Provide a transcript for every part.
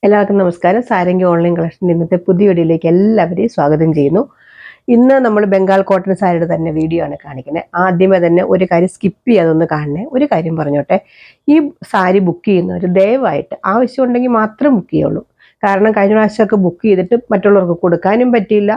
എല്ലാവർക്കും നമസ്കാരം. സാരംഗി ഓൺലൈൻ കളക്ഷൻ്റെ ഇന്നത്തെ പുതിയ വീഡിയോയിലേക്ക് എല്ലാവരെയും സ്വാഗതം ചെയ്യുന്നു. ഇന്ന് നമ്മൾ ബംഗാൾ കോട്ടൺ സാരിയുടെ തന്നെ വീഡിയോ ആണ് കാണിക്കുന്നത്. ആദ്യമേ തന്നെ ഒരു കാര്യം സ്കിപ്പ് ചെയ്യാതൊന്ന് കാണണേ. ഒരു കാര്യം പറഞ്ഞോട്ടെ, ഈ സാരി ബുക്ക് ചെയ്യുന്നവർ ദയവായിട്ട് ആവശ്യമുണ്ടെങ്കിൽ മാത്രം ബുക്ക് ചെയ്യുള്ളൂ. കാരണം കഴിഞ്ഞ പ്രാവശ്യമൊക്കെ ബുക്ക് ചെയ്തിട്ട് മറ്റുള്ളവർക്ക് കൊടുക്കാനും പറ്റിയില്ല.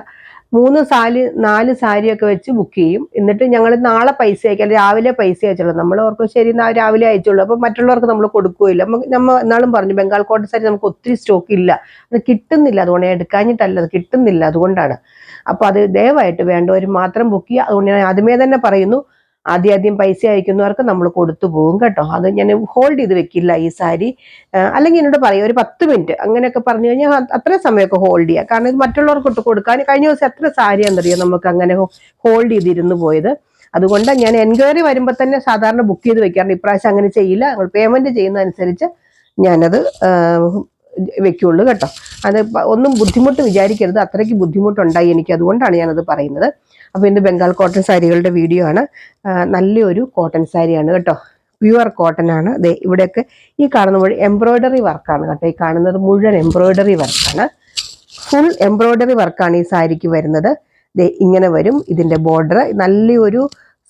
4 സാരിയൊക്കെ വെച്ച് ബുക്ക് ചെയ്യും. എന്നിട്ട് ഞങ്ങൾ നാളെ പൈസ അയക്കാം, രാവിലെ പൈസ അയച്ചുള്ളൂ. നമ്മൾ ഓർക്കും ശരി രാവിലെ അയച്ചുള്ളൂ, അപ്പം മറ്റുള്ളവർക്ക് നമ്മൾ കൊടുക്കുകയില്ല. നമ്മൾ എന്നാളും പറഞ്ഞു ബംഗാൾ കോട്ടൺ സാരി നമുക്ക് ഒത്തിരി സ്റ്റോക്ക് ഇല്ല, അത് കിട്ടുന്നില്ല. അതുകൊണ്ട് എടുക്കാഞ്ഞിട്ടല്ല, അത് കിട്ടുന്നില്ല, അതുകൊണ്ടാണ്. അപ്പോൾ അത് ദയവായിട്ട് വേണ്ടവർ മാത്രം ബുക്ക് ചെയ്യുക. അതുകൊണ്ട് ഞാൻ ആദ്യമേ തന്നെ പറയുന്നു, ആദ്യം പൈസ അയക്കുന്നവർക്ക് നമ്മൾ കൊടുത്തു പോകും കേട്ടോ. അത് ഞാൻ ഹോൾഡ് ചെയ്ത് വെക്കില്ല ഈ സാരി. അല്ലെങ്കിൽ എന്നോട് പറയും ഒരു 10 മിനിറ്റ് അങ്ങനെയൊക്കെ പറഞ്ഞു കഴിഞ്ഞാൽ അത്ര സമയമൊക്കെ ഹോൾഡ് ചെയ്യുക. കാരണം ഇത് മറ്റുള്ളവർക്ക് കൊടുക്കാൻ കഴിഞ്ഞ ദിവസം എത്ര സാരിയാണെന്നറിയാം നമുക്ക് അങ്ങനെ ഹോൾഡ് ചെയ്തിരുന്നു പോയത്. അതുകൊണ്ട് ഞാൻ എൻക്വയറി വരുമ്പോൾ തന്നെ സാധാരണ ബുക്ക് ചെയ്ത് വെക്കാറുണ്ട്. ഇപ്രാവശ്യം അങ്ങനെ ചെയ്യില്ല. നമ്മൾ പേയ്മെന്റ് ചെയ്യുന്നതനുസരിച്ച് ഞാനത് വെക്കുള്ളൂ കേട്ടോ. അത് ഒന്നും ബുദ്ധിമുട്ട് വിചാരിക്കരുത്, അത്രയ്ക്ക് ബുദ്ധിമുട്ടുണ്ടായി എനിക്ക്, അതുകൊണ്ടാണ് ഞാനത് പറയുന്നത്. അപ്പോൾ ഇന്ന് ബംഗാൾ കോട്ടൺ സാരികളുടെ വീഡിയോ ആണ്. നല്ലൊരു കോട്ടൺ സാരിയാണ് കേട്ടോ, പ്യുവർ കോട്ടൺ ആണ്. ഇവിടെയൊക്കെ ഈ കാണുന്ന മുഴുവൻ എംബ്രോയിഡറി വർക്കാണ് കേട്ടോ. ഈ കാണുന്നത് മുഴുവൻ എംബ്രോയിഡറി വർക്കാണ്, ഫുൾ എംബ്രോയിഡറി വർക്കാണ് ഈ സാരിക്ക് വരുന്നത്. ഇങ്ങനെ വരും ഇതിന്റെ ബോർഡർ. നല്ലൊരു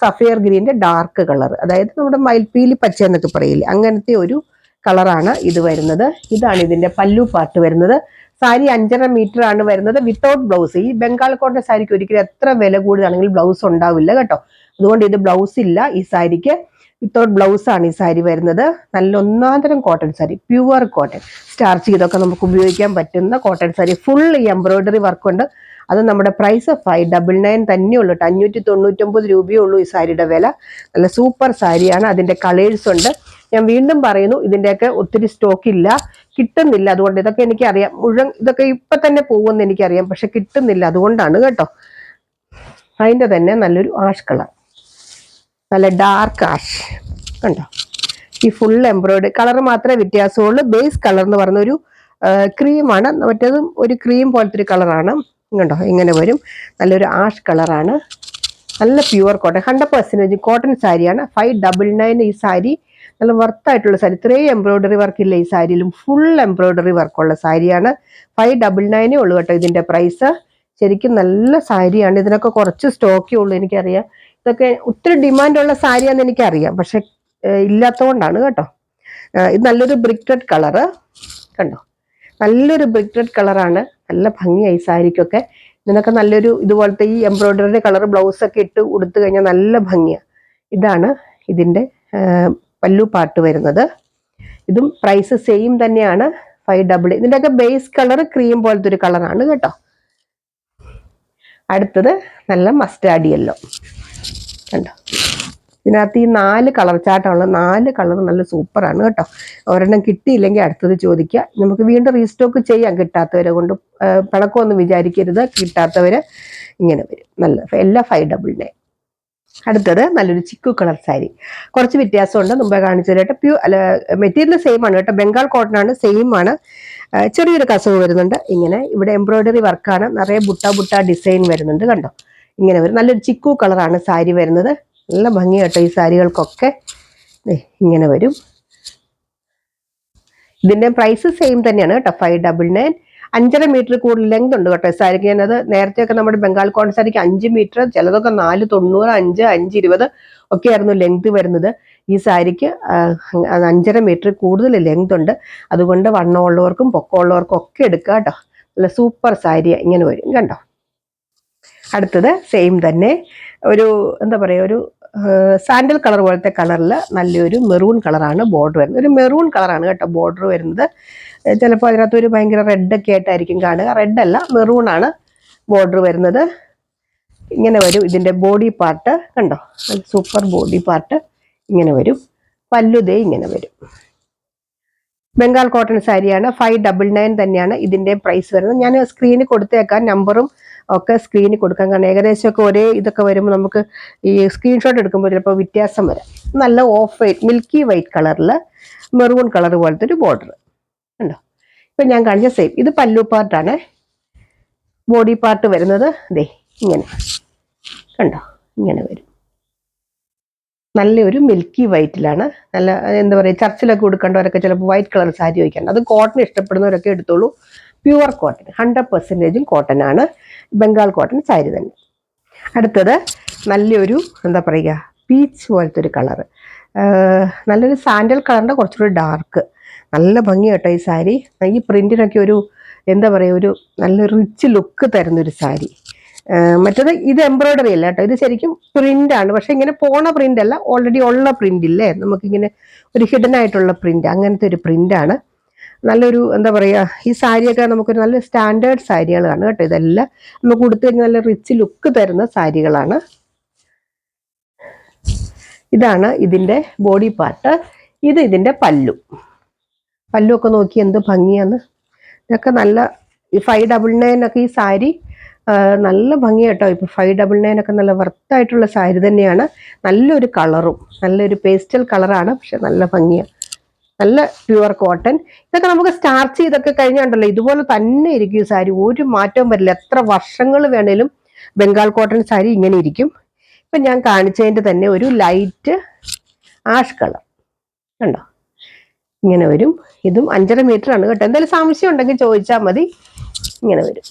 സഫയർ ഗ്രീൻ്റെ ഡാർക്ക് കളർ, അതായത് നമ്മുടെ മയിൽപ്പീലി പച്ച എന്നൊക്കെ പറയില്ലേ, അങ്ങനത്തെ ഒരു കളറാണ് ഇത് വരുന്നത്. ഇതാണ് ഇതിന്റെ പല്ലു പാർട്ട് വരുന്നത്. സാരി 5.5 മീറ്റർ ആണ് വരുന്നത്, വിത്തൗട്ട് ബ്ലൗസ്. ഈ ബംഗാൾ കോട്ടൺ സാരിക്ക് ഒരിക്കലും എത്ര വില കൂടുതലാണെങ്കിൽ ബ്ലൗസ് ഉണ്ടാവില്ല കേട്ടോ. അതുകൊണ്ട് ഇത് ബ്ലൗസ് ഇല്ല ഈ സാരിക്ക്, വിത്തൗട്ട് ബ്ലൗസ് ആണ് ഈ സാരി വരുന്നത്. നല്ല ഒന്നാന്തരം cotton sari, pure cotton, starch ചെയ്തൊക്കെ നമുക്ക് ഉപയോഗിക്കാൻ പറ്റുന്ന കോട്ടൺ സാരി. ഫുൾ ഈ എംബ്രോയിഡറി വർക്ക് ഉണ്ട്. അത് നമ്മുടെ പ്രൈസ് 599 തന്നെയുള്ളൂ, 599 രൂപയേ ഉള്ളൂ ഈ സാരിയുടെ വില. നല്ല സൂപ്പർ സാരിയാണ്. അതിന്റെ കളേഴ്സ് ഉണ്ട്. ഞാൻ വീണ്ടും പറയുന്നു, ഇതിന്റെയൊക്കെ ഒത്തിരി സ്റ്റോക്ക് ഇല്ല, കിട്ടുന്നില്ല. അതുകൊണ്ട് ഇതൊക്കെ എനിക്കറിയാം, മുഴുവൻ ഇതൊക്കെ ഇപ്പൊ തന്നെ പോകുമെന്ന് എനിക്കറിയാം, പക്ഷെ കിട്ടുന്നില്ല, അതുകൊണ്ടാണ് കേട്ടോ. അതിന്റെ തന്നെ നല്ലൊരു ആഷ് കളർ, നല്ല ഡാർക്ക് ആഷ് കണ്ടോ. ഈ ഫുൾ എംബ്രോയിഡറി കളർ മാത്രമേ വ്യത്യാസമുള്ളൂ. ബേസ് കളർ എന്ന് പറഞ്ഞ ഒരു ക്രീമാണ്, മറ്റേതും ഒരു ക്രീം പോലത്തെ ഒരു കളറാണ് കണ്ടോ. ഇങ്ങനെ വരും, നല്ലൊരു ആഷ് കളറാണ്. നല്ല പ്യുവർ കോട്ടൺ, 100% കോട്ടൺ സാരിയാണ്. 599 ഈ സാരി. നല്ല വർത്തായിട്ടുള്ള സാരി. ഇത്രയും എംബ്രോയിഡറി വർക്ക് ഇല്ല ഈ സാരിയിലും, ഫുൾ എംബ്രോയിഡറി വർക്കുള്ള സാരിയാണ്. 599 ഉള്ളൂ കേട്ടോ ഇതിന്റെ പ്രൈസ്. ശരിക്കും നല്ല സാരിയാണ്. ഇതിനൊക്കെ കുറച്ച് സ്റ്റോക്കേ ഉള്ളൂ എനിക്കറിയാം. ഇതൊക്കെ ഒത്തിരി ഡിമാൻഡുള്ള സാരിയാണെന്ന് എനിക്കറിയാം, പക്ഷെ ഇല്ലാത്തതുകൊണ്ടാണ് കേട്ടോ. ഇത് നല്ലൊരു ബ്രിക്ക് റെഡ് കളറ് കണ്ടോ, നല്ലൊരു ബ്രിക്ക് റെഡ് കളറാണ്. നല്ല ഭംഗിയായി സാരിക്കൊക്കെ. ഇതിനൊക്കെ നല്ലൊരു ഇതുപോലത്തെ ഈ എംബ്രോയിഡറി കളർ ബ്ലൗസൊക്കെ ഇട്ട് ഉടുത്തു കഴിഞ്ഞാൽ നല്ല ഭംഗിയാണ്. ഇതാണ് ഇതിന്റെ പല്ലു പാട്ട് വരുന്നത്. ഇതും പ്രൈസ് സെയിം തന്നെയാണ്, 500. ഇതിൻ്റെയൊക്കെ ബേസ് കളർ ക്രീം പോലത്തെ ഒരു കളറാണ് കേട്ടോ. അടുത്തത് നല്ല മസ്റ്റാർഡ് യെല്ലോ കണ്ടോ. ഇതിനകത്ത് ഈ 4 കളർ ചാട്ടമുള്ള 4 കളർ നല്ല സൂപ്പറാണ് കേട്ടോ. ഒരെണ്ണം കിട്ടിയില്ലെങ്കിൽ അടുത്തത് ചോദിക്കുക, നമുക്ക് വീണ്ടും റീസ്റ്റോക്ക് ചെയ്യാം. കിട്ടാത്തവരെ കൊണ്ട് പിണക്കമൊന്നും വിചാരിക്കരുത്. കിട്ടാത്തവര് ഇങ്ങനെ വരും. നല്ല എല്ലാം 599. അടുത്തത് നല്ലൊരു ചിക്കു കളർ സാരി. കുറച്ച് വ്യത്യാസമുണ്ട്, മുമ്പേ കാണിച്ചതായിട്ട്. മെറ്റീരിയൽ സെയിം ആണ് കേട്ടോ, ബംഗാൾ കോട്ടൺ ആണ്, സെയിം ആണ്. ചെറിയൊരു കസവ് വരുന്നുണ്ട്. ഇങ്ങനെ ഇവിടെ എംബ്രോയിഡറി വർക്കാണ്, നിറയെ ബുട്ട ഡിസൈൻ വരുന്നുണ്ട് കണ്ടോ. ഇങ്ങനെ വരും, നല്ലൊരു ചിക്കു കളറാണ് സാരി വരുന്നത്. നല്ല ഭംഗി കേട്ടോ ഈ സാരികൾക്കൊക്കെ. ഇങ്ങനെ വരും. ഇതിന്റെ പ്രൈസ് സെയിം തന്നെയാണ് കേട്ടോ, 599. 5.5 മീറ്റർ കൂടുതൽ ലെങ്ത് ഉണ്ട് കേട്ടോ സാരിക്ക്. ഞാനത് നേരത്തെയൊക്കെ നമ്മുടെ ബംഗാൾ കോട്ടൺ സാരിക്ക് 5 മീറ്റർ, ചിലതൊക്കെ 4.90, 5.20 ഒക്കെ ആയിരുന്നു ലെങ്ത് വരുന്നത്. ഈ സാരിക്ക് 5.5 മീറ്റർ കൂടുതൽ ലെങ്ത് ഉണ്ട്. അതുകൊണ്ട് വണ്ണമുള്ളവർക്കും പൊക്കമുള്ളവർക്കും ഒക്കെ എടുക്കുക കേട്ടോ. നല്ല സൂപ്പർ സാരി ഇങ്ങനെ വരും കണ്ടോ. അടുത്തത് സെയിം തന്നെ ഒരു എന്താ പറയുക, ഒരു സാൻഡൽ കളർ പോലത്തെ കളറിൽ നല്ലൊരു മെറൂൺ കളറാണ് ബോർഡർ വരുന്നത്. ഒരു മെറൂൺ കളറാണ് കേട്ടോ ബോർഡർ വരുന്നത്. ചിലപ്പോൾ അതിനകത്ത് ഒരു ഭയങ്കര റെഡൊക്കെ ആയിട്ടായിരിക്കും കാണുക. റെഡല്ല, മെറൂൺ ആണ് ബോർഡർ വരുന്നത്. ഇങ്ങനെ വരും ഇതിൻ്റെ ബോഡി പാർട്ട് കണ്ടോ, സൂപ്പർ ബോഡി പാർട്ട് ഇങ്ങനെ വരും. പല്ലുതേ ഇങ്ങനെ വരും. ബംഗാൾ കോട്ടൺ സാരിയാണ്, 599 തന്നെയാണ് ഇതിൻ്റെ പ്രൈസ് വരുന്നത്. ഞാൻ സ്ക്രീനിൽ കൊടുത്തേക്കാം, നമ്പറും ഒക്കെ സ്ക്രീനിൽ കൊടുക്കാം. കാരണം ഏകദേശമൊക്കെ ഒരേ ഇതൊക്കെ വരുമ്പോൾ നമുക്ക് ഈ സ്ക്രീൻഷോട്ട് എടുക്കുമ്പോൾ ചിലപ്പോൾ വ്യത്യാസം വരാം. നല്ല ഓഫ് വൈറ്റ്, മിൽക്കി വൈറ്റ് കളറിൽ മെറൂൺ കളർ പോലത്തെ ഒരു ബോർഡർ കണ്ടോ. ഇപ്പം ഞാൻ കാണിച്ച സെയിം. ഇത് പല്ലു പാർട്ടാണ്. ബോഡി പാർട്ട് വരുന്നത് ദേ ഇങ്ങനെ കണ്ടോ, ഇങ്ങനെ വരും. നല്ലൊരു മിൽക്കി വൈറ്റിലാണ്. നല്ല എന്താ പറയുക, ചർച്ചിലൊക്കെ കൊടുക്കേണ്ടവരൊക്കെ ചിലപ്പോൾ വൈറ്റ് കളർ സാരി ചോദിക്കാണ്ട്, അത് കോട്ടൺ ഇഷ്ടപ്പെടുന്നവരൊക്കെ എടുത്തോളൂ. പ്യുവർ കോട്ടൺ, 100% കോട്ടൺ ആണ്. ബംഗാൾ കോട്ടൺ സാരി തന്നെ. അടുത്തത് നല്ലൊരു എന്താ പറയുക, പീച്ച് പോലത്തെ ഒരു കളറ്, നല്ലൊരു സാൻഡൽ കളറിൻ്റെ കുറച്ചുകൂടി ഡാർക്ക്. നല്ല ഭംഗി കേട്ടോ ഈ സാരി. ഈ പ്രിന്റിനൊക്കെ ഒരു എന്താ പറയുക, ഒരു നല്ല റിച്ച് ലുക്ക് തരുന്നൊരു സാരി. മറ്റേത് ഇത് എംബ്രോയിഡറി അല്ല കേട്ടോ, ഇത് ശരിക്കും പ്രിന്റ് ആണ്. പക്ഷെ ഇങ്ങനെ പോണ പ്രിന്റ് അല്ല, ഓൾറെഡി ഉള്ള പ്രിന്റ് ഇല്ലേ, നമുക്കിങ്ങനെ ഒരു ഹിഡൻ ആയിട്ടുള്ള പ്രിന്റ്, അങ്ങനത്തെ ഒരു പ്രിന്റ് ആണ്. നല്ലൊരു എന്താ പറയുക, ഈ സാരിയൊക്കെ നമുക്കൊരു നല്ല സ്റ്റാൻഡേർഡ് സാരികളാണ് കേട്ടോ. ഇതെല്ലാം നമുക്ക് കൊടുത്തു കഴിഞ്ഞാൽ നല്ല റിച്ച് ലുക്ക് തരുന്ന സാരികളാണ്. ഇതാണ് ഇതിന്റെ ബോഡി പാർട്ട്. ഇത് ഇതിന്റെ പല്ലു. പല്ലുമൊക്കെ നോക്കി എന്ത് ഭംഗിയാന്ന്. ഇതൊക്കെ നല്ല 599 ഒക്കെ ഈ സാരി നല്ല ഭംഗി കേട്ടോ. ഇപ്പൊ 599 ഒക്കെ നല്ല വർത്തായിട്ടുള്ള സാരി തന്നെയാണ്. നല്ലൊരു കളറും, നല്ലൊരു പേസ്റ്റൽ കളറാണ്, പക്ഷെ നല്ല ഭംഗിയാണ്. നല്ല പ്യുവർ കോട്ടൺ. ഇതൊക്കെ നമുക്ക് സ്റ്റാർച്ച് ചെയ്തൊക്കെ കഴിഞ്ഞാണ്ടല്ലോ ഇതുപോലെ തന്നെ ഇരിക്കും ഈ സാരി, ഒരു മാറ്റവും വരില്ല. എത്ര വർഷങ്ങൾ വേണേലും ബംഗാൾ കോട്ടൺ സാരി ഇങ്ങനെ ഇരിക്കും. ഇപ്പൊ ഞാൻ കാണിച്ചതിന്റെ തന്നെ ഒരു ലൈറ്റ് ആഷ് കളർ കണ്ടോ, ഇങ്ങനെ വരും. ഇതും 5.5 മീറ്റർ ആണ് കേട്ടോ. എന്തായാലും സംശയം ഉണ്ടെങ്കിൽ ചോദിച്ചാൽ മതി. ഇങ്ങനെ വരും,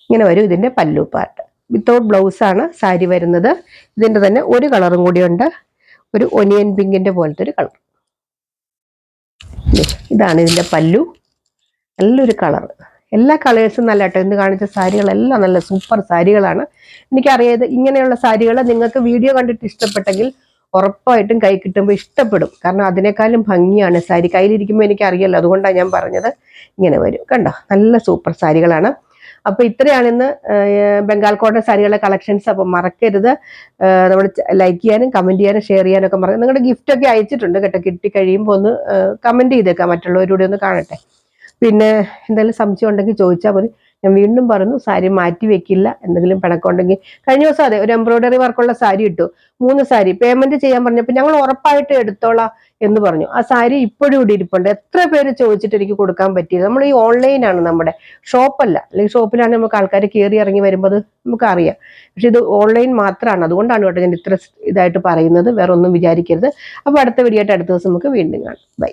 ഇങ്ങനെ വരും ഇതിന്റെ പല്ലു പാർട്ട്. വിത്തൗട്ട് ബ്ലൗസ് ആണ് സാരി വരുന്നത്. ഇതിന്റെ തന്നെ ഒരു കളറും കൂടി ഉണ്ട്, ഒരു ഒനിയൻ പിങ്കിന്റെ പോലത്തെ ഒരു കളർ. ഇതാണ് ഇതിന്റെ പല്ലു. നല്ലൊരു കളർ. എല്ലാ കളേഴ്സും നല്ല കേട്ടോ. ഇന്ന് കാണിച്ച സാരികളെല്ലാം നല്ല സൂപ്പർ സാരികളാണ്. എനിക്കറിയാത് ഇങ്ങനെയുള്ള സാരികൾ നിങ്ങൾക്ക് വീഡിയോ കണ്ടിട്ട് ഇഷ്ടപ്പെട്ടെങ്കിൽ ഉറപ്പായിട്ടും കൈ കിട്ടുമ്പോൾ ഇഷ്ടപ്പെടും. കാരണം അതിനേക്കാളും ഭംഗിയാണ് സാരി കയ്യിലിരിക്കുമ്പോൾ എനിക്കറിയാലോ, അതുകൊണ്ടാണ് ഞാൻ പറഞ്ഞത്. ഇങ്ങനെ വരും കണ്ടോ, നല്ല സൂപ്പർ സാരികളാണ്. അപ്പൊ ഇത്രയാണ് ഇന്ന് ബംഗാൾ കോട്ടൺ സാരികളുടെ കളക്ഷൻസ്. അപ്പൊ മറക്കരുത് നമ്മൾ ലൈക്ക് ചെയ്യാനും കമന്റ് ചെയ്യാനും ഷെയർ ചെയ്യാനും ഒക്കെ മറക്കും. നിങ്ങളുടെ ഗിഫ്റ്റ് ഒക്കെ അയച്ചിട്ടുണ്ട് കേട്ടോ. കിട്ടി കഴിയുമ്പോൾ ഒന്ന് കമന്റ് ചെയ്തേക്കാം, മറ്റുള്ളവരുടെ ഒന്ന് കാണട്ടെ. പിന്നെ എന്തെങ്കിലും സംശയം ഉണ്ടെങ്കിൽ ചോദിച്ചാൽ മതി. ഞാൻ വീണ്ടും പറഞ്ഞു, സാരി മാറ്റി വെക്കില്ല. എന്തെങ്കിലും പിണക്കമുണ്ടെങ്കിൽ, കഴിഞ്ഞ ദിവസം അതെ ഒരു എംബ്രോയിഡറി വർക്കുള്ള സാരി ഇട്ടു, 3 സാരി പേയ്മെന്റ് ചെയ്യാൻ പറഞ്ഞപ്പോൾ ഞങ്ങൾ ഉറപ്പായിട്ട് എടുത്തോളാം എന്ന് പറഞ്ഞു. ആ സാരി ഇപ്പോഴും ഇവിടെ ഇരിപ്പുണ്ട്. എത്ര പേര് ചോദിച്ചിട്ട് എനിക്ക് കൊടുക്കാൻ പറ്റിയത്. നമ്മൾ ഈ ഓൺലൈനാണ്, നമ്മുടെ ഷോപ്പല്ല. അല്ലെങ്കിൽ ഷോപ്പിലാണെങ്കിൽ നമുക്ക് ആൾക്കാർ കയറി ഇറങ്ങി വരുമ്പോൾ അത് നമുക്ക് അറിയാം. പക്ഷെ ഇത് ഓൺലൈൻ മാത്രമാണ്. അതുകൊണ്ടാണ് കേട്ടോ ഞാൻ ഇത്ര ഇതായിട്ട് പറയുന്നത്. വേറെ ഒന്നും വിചാരിക്കരുത്. അപ്പൊ അടുത്ത വീഡിയോ ആയിട്ട് അടുത്ത ദിവസം നമുക്ക് വീണ്ടും കാണാം. ബൈ.